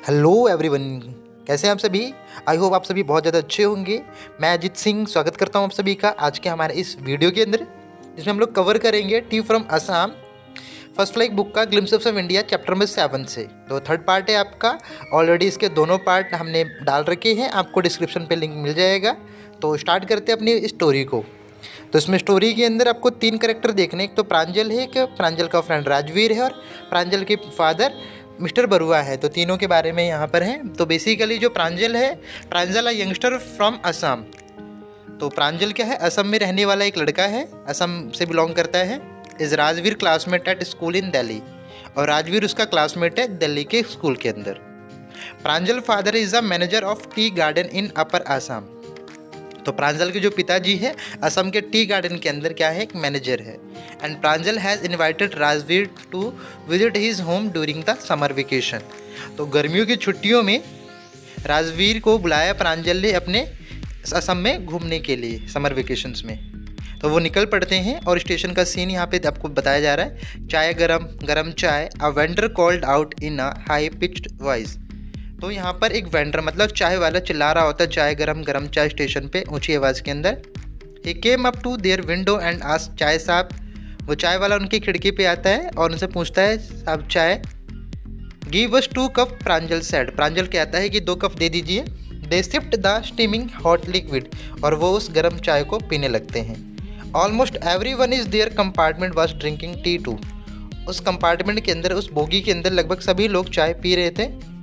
Hello everyone, कैसे हैं आप सभी। आई होप आप सभी बहुत ज़्यादा अच्छे होंगे। मैं अजीत सिंह स्वागत करता हूं आप सभी का आज के हमारे इस वीडियो के अंदर, जिसमें हम लोग कवर करेंगे tea from Assam first flight book का glimpses of India chapter number 7 से। तो थर्ड पार्ट है आपका। ऑलरेडी इसके दोनों पार्ट हमने डाल रखे हैं, आपको डिस्क्रिप्शन पे लिंक मिल जाएगा। तो स्टार्ट करते हैं अपनी स्टोरी को। तो इसमें स्टोरी के अंदर आपको 3 कैरेक्टर देखने, एक तो प्रांजल है, एक प्रांजल का फ्रेंड राजवीर है और प्रांजल के फादर मिस्टर बरुआ है। तो तीनों के बारे में यहाँ पर है। तो बेसिकली जो प्रांजल है, प्रांजल है यंगस्टर फ्रॉम असम। तो प्रांजल क्या है, असम में रहने वाला एक लड़का है, असम से बिलोंग करता है। Is Rajveer classmate at school इन दिल्ली, और राजवीर उसका क्लासमेट है दिल्ली के स्कूल के अंदर। Pranjol father is a manager of tea garden in upper Assam. तो प्रांजल के जो पिताजी है असम के टी गार्डन के अंदर क्या है, एक मैनेजर है। And Pranjal has invited Rajveer to visit his home during the summer vacation. तो गर्मियों की छुट्टियों में राजवीर को बुलाया प्रांजल ने अपने असम में घूमने के लिए समर वेकेशंस में। तो वो निकल पड़ते हैं और स्टेशन का सीन यहाँ पे आपको बताया जा रहा है। चाय गरम गरम चाय, a vendor called out in a high pitched voice. तो यहाँ पर एक वेंडर मतलब चाय वाला चिल्ला रहा होता है, चाय गरम गरम चाय स्टेशन पे ऊंची आवाज़ के अंदर। He came up to their window and asked chai sahib. वो चाय वाला उनकी खिड़की पे आता है और उनसे पूछता है, साहब चाय। Give us 2 cups, Pranjol said. Pranjol कहता है कि 2 कप दे दीजिए। They sipped the steaming hot liquid, और वो उस गर्म चाय को पीने लगते हैं। Almost every one is their compartment was drinking tea too. उस कंपार्टमेंट के अंदर, उस बोगी के अंदर लगभग सभी लोग चाय पी रहे थे।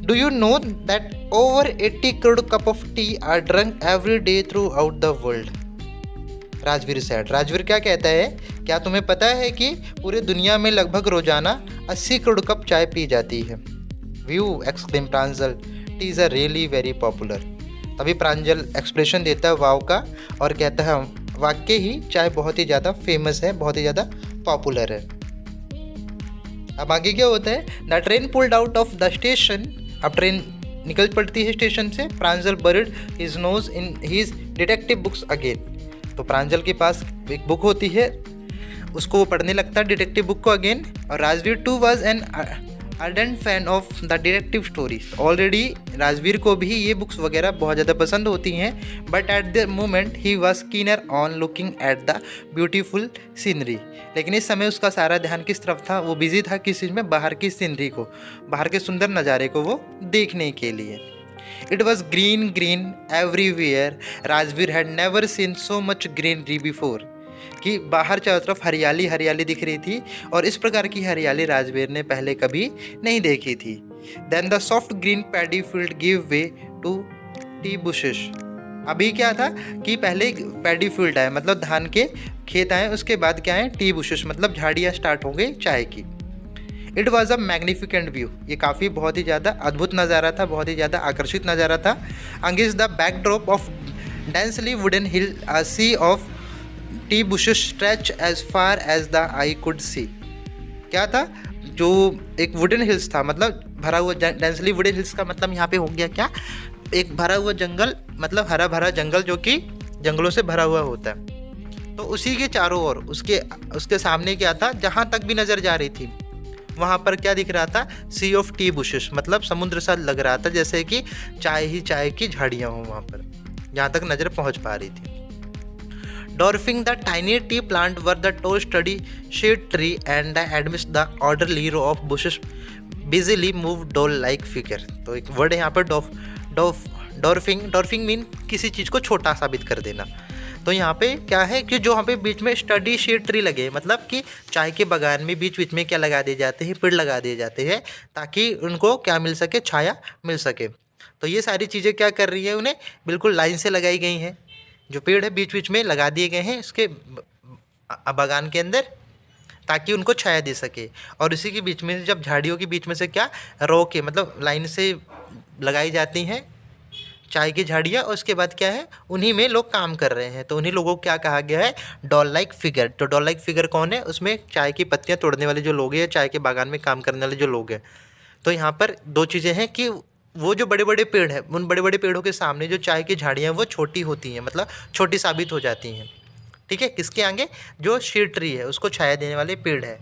Do you know that over 80 crore cup of tea are drunk every day throughout the world? Rajveer said। Rajveer क्या कहता है, क्या तुम्हें पता है कि पूरी दुनिया में लगभग रोजाना 80 करोड़ कप चाय पी जाती है। View exclaim Pranjal, T is a really very popular. तभी प्रांजल एक्सप्रेशन देता है वाव का और कहता है, वाकई ही चाय बहुत ही ज़्यादा फेमस है, बहुत ही ज़्यादा पॉपुलर है। अब आगे क्या होता है, the train pulled out of the station. अब ट्रेन निकल पड़ती है स्टेशन से। Pranjol buried his nose in his detective books again. तो प्रांजल के पास एक बुक होती है, उसको वो पढ़ने लगता है, डिटेक्टिव बुक को अगेन। और Rajveer too was an ardent fan of the detective stories. Already Rajveer को भी ये बुक्स वगैरह बहुत ज़्यादा पसंद होती हैं, but at the moment he was keener on looking at the beautiful scenery. लेकिन इस समय उसका सारा ध्यान किस तरफ था, वो बिजी था किस चीज़ में, बाहर की सीनरी को, बाहर के सुंदर नज़ारे को वो देखने के लिए। It was green green everywhere, Rajveer had never seen so much greenery before. कि बाहर चारों तरफ हरियाली हरियाली दिख रही थी, और इस प्रकार की हरियाली राजवीर ने पहले कभी नहीं देखी थी। Then the soft green paddy field give way to tea bushes. अभी क्या था कि पहले पैडी फील्ड आए मतलब धान के खेत आए, उसके बाद क्या है, टी बुशेस मतलब झाड़ियाँ स्टार्ट हो गई चाय की। It was a magnificent view. ये काफ़ी बहुत ही ज़्यादा अद्भुत नज़ारा था, बहुत ही ज़्यादा आकर्षित नज़ारा था। Against the backdrop of densely wooden hill, a sea of tea bushes stretch as far as the eye could see. क्या था, जो एक वुडन हिल्स था, मतलब भरा हुआ, डेंसली वुडन हिल्स का मतलब यहाँ पे हो गया क्या, एक भरा हुआ जंगल, मतलब हरा भरा जंगल जो कि जंगलों से भरा हुआ होता है। तो उसी के चारों ओर उसके सामने क्या था, जहाँ तक भी नज़र जा रही थी वहाँ पर क्या दिख रहा था, सी ऑफ टी बुशेस, मतलब समुद्र सा लग रहा था, जैसे कि चाय ही चाय की झाड़ियाँ हों वहाँ पर, जहाँ तक नज़र पहुँच पा रही थी। Dwarfing the tiny tea plant were the tall sturdy shade tree and amidst the orderly row of bushes busily moved doll-like figure। तो एक वर्ड है यहाँ पर डॉर्फिंग मीन किसी चीज़ को छोटा साबित कर देना। तो यहाँ पे क्या है कि जो यहाँ पे बीच में स्टडी शेड ट्री लगे, मतलब कि चाय के बागान में बीच बीच में क्या लगा दिए जाते हैं, पेड़ लगा दिए जाते हैं, ताकि उनको क्या मिल सके, छाया मिल सके। तो ये सारी चीज़ें क्या कर रही है, उन्हें बिल्कुल लाइन से लगाई गई हैं। जो पेड़ है बीच बीच में लगा दिए गए हैं इसके बागान के अंदर, ताकि उनको छाया दे सके। और इसी के बीच में, जब झाड़ियों के बीच में से क्या रो के मतलब लाइन से लगाई जाती हैं चाय की झाड़ियाँ, और उसके बाद क्या है, उन्हीं में लोग काम कर रहे हैं। तो उन्हीं लोगों को क्या कहा गया है, डॉल लाइक फिगर। तो डॉल लाइक फिगर कौन है, उसमें चाय की पत्तियाँ तोड़ने वाले जो लोग हैं, चाय के बागान में काम करने वाले जो लोग हैं। तो यहाँ पर 2 चीज़ें हैं कि वो जो बड़े बड़े पेड़ हैं, उन बड़े बड़े पेड़ों के सामने जो चाय की झाड़ियाँ वो छोटी होती हैं, मतलब छोटी साबित हो जाती हैं। ठीक है, किसके आगे, जो शीट ट्री है उसको छाया देने वाले पेड़ है।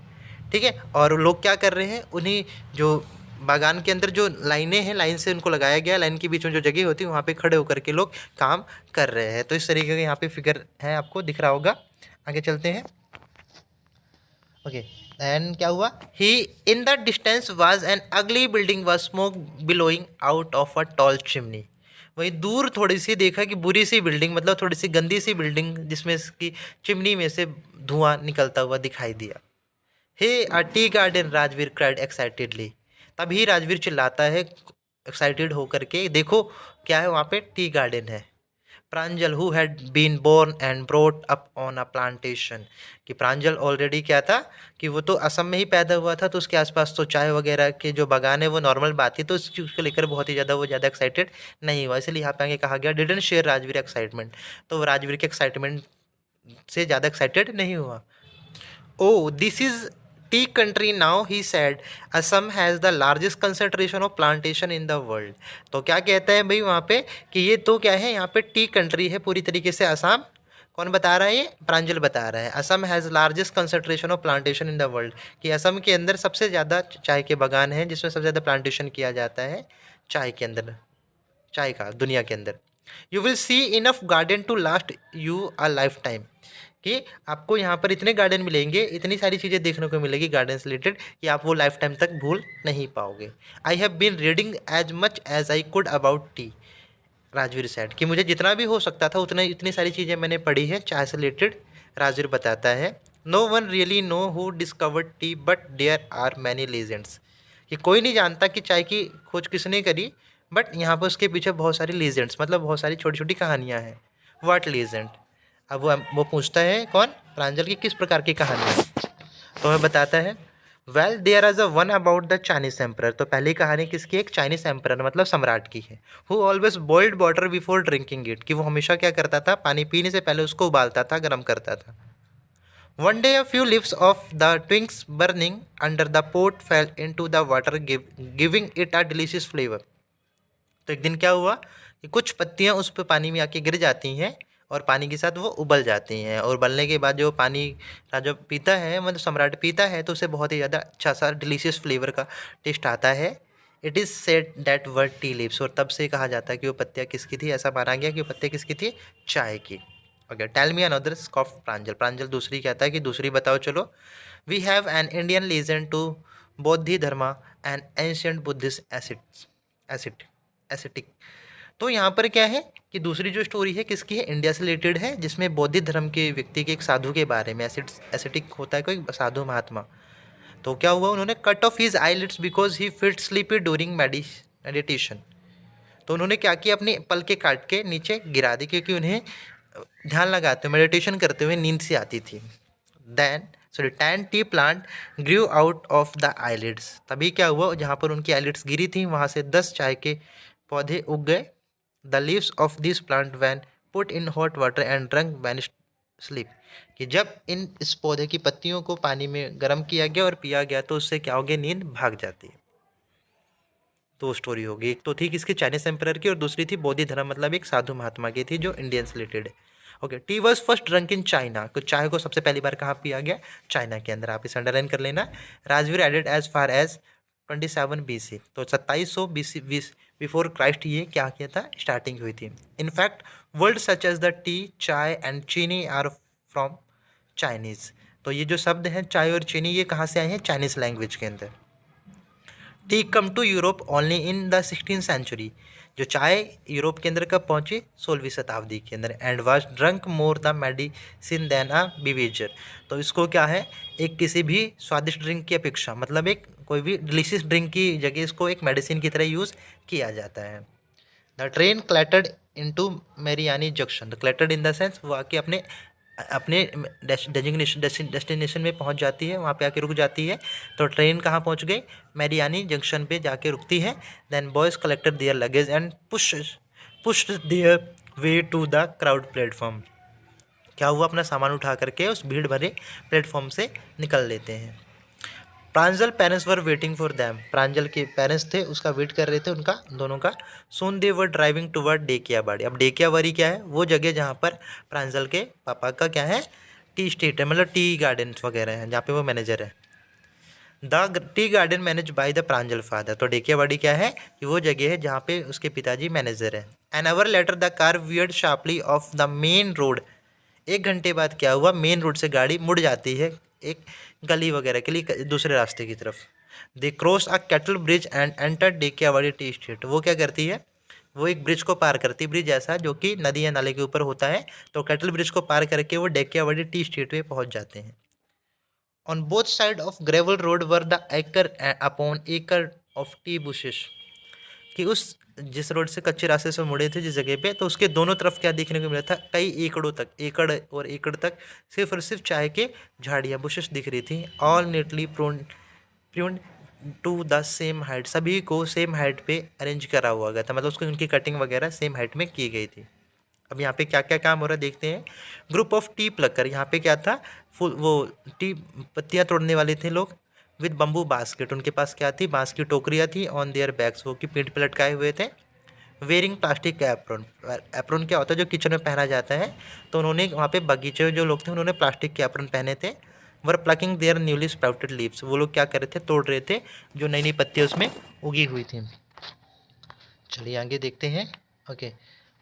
ठीक है, और लोग क्या कर रहे हैं, उन्हीं जो बागान के अंदर जो लाइनें हैं, लाइन से उनको लगाया गया, लाइन के बीच में जो जगह होती है वहाँ पे खड़े होकर के लोग काम कर रहे हैं। तो इस तरीके का यहाँ पे फिगर है, आपको दिख रहा होगा। आगे चलते हैं। ओके, एंड क्या हुआ, he in the distance was an ugly building was smoke billowing out of a tall chimney. वहीं दूर थोड़ी सी देखा कि बुरी सी बिल्डिंग, मतलब थोड़ी सी गंदी सी बिल्डिंग, जिसमें इसकी चिमनी में से धुआं निकलता हुआ दिखाई दिया। Hey a tea garden, Rajvir cried excitedly. तभी राजवीर चिल्लाता है एक्साइटेड होकर के, देखो क्या है वहाँ पे, टी गार्डन है। Pranjol who had been born and brought up on a plantation, कि प्रांजल ऑलरेडी क्या था कि वो तो असम में ही पैदा हुआ था, तो उसके आसपास तो चाय वगैरह के जो बागान है वो नॉर्मल बात थी, तो इस चीज़ को लेकर बहुत ही ज़्यादा एक्साइटेड नहीं हुआ। इसलिए यहाँ पे आगे कहा गया डिडंट शेयर राजवीर एक्साइटमेंट, तो वो राजवीर के एक्साइटमेंट से ज़्यादा एक्साइटेड नहीं हुआ। Oh, this is tea country now, he said. Assam has the largest concentration of plantation in the world. तो क्या कहता है भाई वहाँ पे कि ये तो क्या है, यहाँ पे टी कंट्री है पूरी तरीके से असम। कौन बता रहा है, ये प्रांजल बता रहा है। Assam has largest concentration of plantation in the world, कि असम के अंदर सबसे ज़्यादा चाय के बागान हैं, जिसमें सबसे ज़्यादा प्लांटेशन किया जाता है चाय के अंदर, चाय का दुनिया के अंदर। You will see enough garden to last you a life time, कि आपको यहाँ पर इतने गार्डन मिलेंगे, इतनी सारी चीज़ें देखने को मिलेगी गार्डन से रिलेटेड, कि आप वो लाइफ टाइम तक भूल नहीं पाओगे। I have been reading as much as I could about tea, Rajveer said, कि मुझे जितना भी हो सकता था उतना, इतनी सारी चीज़ें मैंने पढ़ी है चाय से रिलेटेड। राजवीर बताता है, no one really know who discovered tea but there are many legends, कि कोई नहीं जानता कि चाय की खोज किसने करी, बट यहाँ पर उसके पीछे बहुत सारी लीजेंड्स, मतलब बहुत सारी छोटी छोटी कहानियाँ हैं। व्हाट लीजेंड, अब वो पूछता है कौन, प्रांजल, की किस प्रकार की कहानी है। तो हमें बताता है, well there is a one about the Chinese emperor, तो पहली कहानी किसकी, एक चाइनीज एम्परर मतलब सम्राट की है। Who always boiled water before drinking it, कि वो हमेशा क्या करता था, पानी पीने से पहले उसको उबालता था, गर्म करता था। One day a few leaves of the twigs burning under the pot fell into the water giving it a delicious flavour. तो एक दिन क्या हुआ कि कुछ पत्तियां उस पर पानी में आके गिर जाती हैं, और पानी के साथ वो उबल जाती हैं, और उबलने के बाद जो पानी राजा पीता है, मतलब सम्राट पीता है, तो उसे बहुत ही ज़्यादा अच्छा सा डिलीशियस फ्लेवर का टेस्ट आता है। It is said that word tea leaves, और तब से कहा जाता है कि वो पत्तियाँ किसकी थी, ऐसा माना गया कि वो पत्तियाँ किसकी थी, चाय की। Okay, tell me another scoff Pranjol, Pranjol दूसरी कहता है कि दूसरी बताओ चलो। We have an Indian legend too Bodhidharma and ancient Buddhist ascetic. तो यहाँ पर क्या है कि दूसरी जो स्टोरी है किसकी है, इंडिया से रिलेटेड है, जिसमें बौद्ध धर्म के व्यक्ति के, एक साधु के बारे में, एसिटिक होता है कोई साधु महात्मा। तो क्या हुआ, उन्होंने cut off his eyelids because he fit sleepy during meditation. तो उन्होंने क्या किया, अपने पल के काट के नीचे गिरा दी, क्योंकि उन्हें ध्यान लगाते हुए, मेडिटेशन करते हुए नींद सी आती थी। Then ten tea plant grew out of the eyelids, तभी क्या हुआ, जहाँ पर उनकी आईलिड्स गिरी थी वहाँ से 10 चाय के पौधे उग गए। The leaves of this plant when put in hot water and drunk vanish sleep, कि जब इस पौधे की पत्तियों को पानी में गर्म किया गया और पिया गया तो उससे क्या हो गया, नींद भाग जाती है। दो स्टोरी होगी, एक तो थी किसकी, चाइनीज एम्परर की, और दूसरी थी बौद्ध धर्म मतलब एक साधु महात्मा की थी जो इंडियन से रिलेटेड है। Okay, T was first drunk in China, तो चाय को सबसे पहली बार कहाँ पिया गया, चाइना के अंदर। आप इसे अंडरलाइन कर लेना। Rajveer added as far as 27 BC, तो 2700 BC बिफोर क्राइस्ट ये क्या किया था, स्टार्टिंग हुई थी। In fact world such as the tea, chai and cheeni are from Chinese, तो ये जो शब्द हैं चाय और चीनी, ये कहाँ से आए हैं, चाइनीज़ लैंग्वेज के अंदर। Tea come to Europe only in the 16th century, जो चाय यूरोप के अंदर कब पहुंची, 16वीं शताब्दी के अंदर। And was drunk more the medicine than a बिवेजर, तो इसको क्या है, एक किसी भी स्वादिष्ट ड्रिंक की अपेक्षा, मतलब एक कोई भी डिलीशियस ड्रिंक की जगह इसको एक मेडिसिन की तरह यूज़ किया जाता है। The train clattered into Mariani junction, the clattered in the sense वो आके अपने अपने डेस्टिनेशन में पहुंच जाती है, वहाँ पे आके रुक जाती है। तो ट्रेन कहाँ पहुँच गई, मेरियानी जंक्शन पे जाके रुकती है। Then boys collected their luggage and pushed their way to the crowd platform, क्या हुआ, अपना सामान उठा करके उस भीड़ भरे प्लेटफॉर्म से निकल लेते हैं। Pranjol parents were waiting for them, Pranjol के पेरेंट्स थे उसका वेट कर रहे थे उनका, दोनों का। सोन दे वर ड्राइविंग टूवर्ड डेकियाबाड़ी, अब डेकियाबाड़ी क्या है, वो जगह जहाँ पर प्रांजल के पापा का क्या है, टी स्टेट है, मतलब टी गार्डन वगैरह है, जहाँ पे वो मैनेजर है। The tea garden manage by the Pranjal father. तो डेकियावाड़ी क्या है कि वो जगह है जहाँ पे उसके पिताजी मैनेजर हैं। An hour later the car weird sharply of the main road. 1 घंटे बाद क्या हुआ, मेन रोड से गाड़ी मुड़ जाती है एक गली वगैरह के लिए दूसरे रास्ते की तरफ। They cross a cattle bridge and enter Dhekiabari tea estate. वो क्या करती है, वो एक ब्रिज को पार करती है, ब्रिज ऐसा जो कि नदी या नाले के ऊपर होता है। तो कैटल ब्रिज को पार करके वो डेकियावाड़ी टी स्टेट पे पहुंच जाते हैं। On both side of gravel road were the एकड़ अपॉन एकड़ ऑफ टी बुशेस। कि उस जिस रोड से कच्चे रास्ते से मुड़े थे जिस जगह पे, तो उसके दोनों तरफ क्या देखने को मिला था, कई एकड़ों तक, एकड़ और एकड़ तक सिर्फ और सिर्फ चाय के झाड़ियाँ बुशेस दिख रही थी। All neatly pruned to the same height. सभी को सेम हाइट पे अरेंज करा हुआ गया था, मतलब उसको उनकी कटिंग वगैरह सेम हाइट में की गई थी। अब यहाँ पे क्या क्या काम हो रहा है देखते हैं। Group of T Plucker. यहाँ पे क्या था, फुल वो टी पत्तियाँ तोड़ने वाले थे लोग। With bamboo basket. उनके पास क्या थी, बांस की टोकरियाँ थी। On their bags. वो की पीठ पे लटकाए हुए थे। Wearing plastic Ephron. एप्रोन क्या होता है जो किचन में पहना जाता है। तो उन्होंने वहाँ पे बगीचे जो लोग थे उन्होंने प्लास्टिक के एप्रोन पहने थे। Were plucking their newly sprouted leaves. वो लोग क्या कर रहे थे, तोड़ रहे थे जो नई नई पत्तियाँ उसमें उगी हुई थी। चलिए आगे देखते हैं। Okay.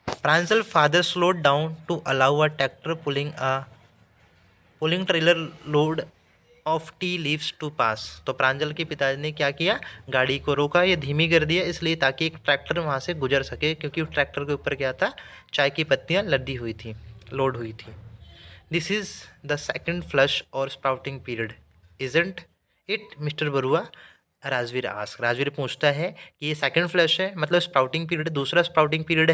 Pranjal father slowed down to allow a tractor pulling trailer load of tea leaves to pass। तो प्रांजल के पिताजी ने क्या किया, गाड़ी को रोका या धीमी कर दिया इसलिए ताकि एक ट्रैक्टर वहाँ से गुजर सके, क्योंकि उस ट्रैक्टर के ऊपर क्या था, चाय की पत्तियाँ लदी हुई थी, लोड हुई थी। This is the second flush और sprouting period isn't it mister Barua. Rajvir ask. Rajvir पूछता है कि ये सेकेंड फ्लश है, मतलब स्प्राउटिंग पीरियड, दूसरा स्प्राउटिंग पीरियड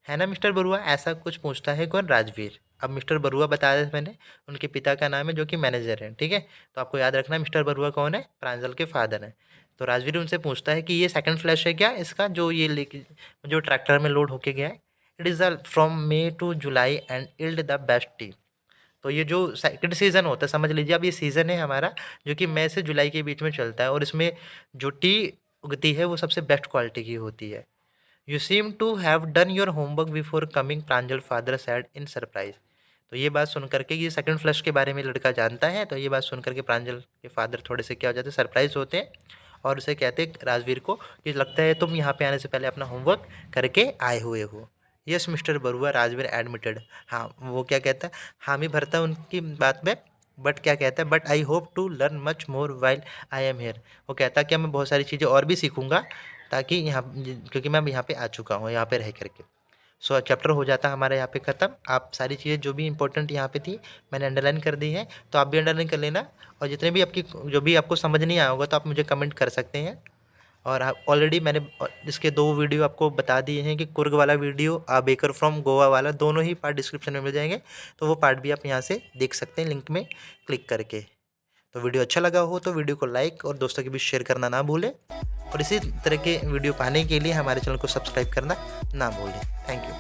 है ना मिस्टर बरुआ, ऐसा कुछ पूछता है कौन, राजवीर। अब मिस्टर बरुआ बताया मैंने, उनके पिता का नाम है जो कि मैनेजर हैं, ठीक है। तो आपको याद रखना मिस्टर बरुआ कौन है, प्रांजल के फादर हैं। तो राजवीर उनसे पूछता है कि ये सेकंड फ्लैश है क्या इसका, जो ये लेके जो ट्रैक्टर में लोड होके गया है। It is from May to July and yield the best tea. तो ये जो सेकंड सीज़न होता है, समझ लीजिए अब ये सीज़न है हमारा जो कि मई से जुलाई के बीच में चलता है, और इसमें जो टी उगती है वो सबसे बेस्ट क्वालिटी की होती है। You seem to have done your homework before coming, Pranjal father said in surprise. तो ये बात सुन करके, ये सेकंड फ्लश के बारे में लड़का जानता है, तो ये बात सुन करके प्रांजल के फादर थोड़े से क्या हो जाते हैं, सरप्राइज होते हैं, और उसे कहते हैं राजवीर को कि लगता है तुम यहाँ पे आने से पहले अपना होमवर्क करके आए हुए हो। Yes mister Barua, Rajveer admitted. हाँ, वो क्या कहता है, हामी भरता है उनकी बात में, बट क्या कहता है, but I hope to learn much more while I am here. वो कहता है कि मैं बहुत सारी चीज़ें और भी सीखूंगा ताकि यहाँ, क्योंकि मैं यहाँ पे आ चुका हूँ यहाँ पे रह करके। सो चैप्टर हो जाता है हमारा यहाँ पे ख़त्म। आप सारी चीज़ें जो भी इंपॉर्टेंट यहाँ पे थी मैंने अंडरलाइन कर दी है, तो आप भी अंडरलाइन कर लेना, और जितने भी आपकी जो भी आपको समझ नहीं आया होगा तो आप मुझे कमेंट कर सकते हैं। और आप ऑलरेडी मैंने इसके 2 वीडियो आपको बता दिए हैं कि कुर्ग वाला वीडियो, बेकर फ्रॉम गोवा वाला, दोनों ही पार्ट डिस्क्रिप्शन में मिल जाएंगे, तो वो पार्ट भी आप यहाँ से देख सकते हैं लिंक में क्लिक करके। तो वीडियो अच्छा लगा हो तो वीडियो को लाइक और दोस्तों के बीच शेयर करना ना भूलें, और इसी तरह के वीडियो पाने के लिए हमारे चैनल को सब्सक्राइब करना ना भूलें। Thank you.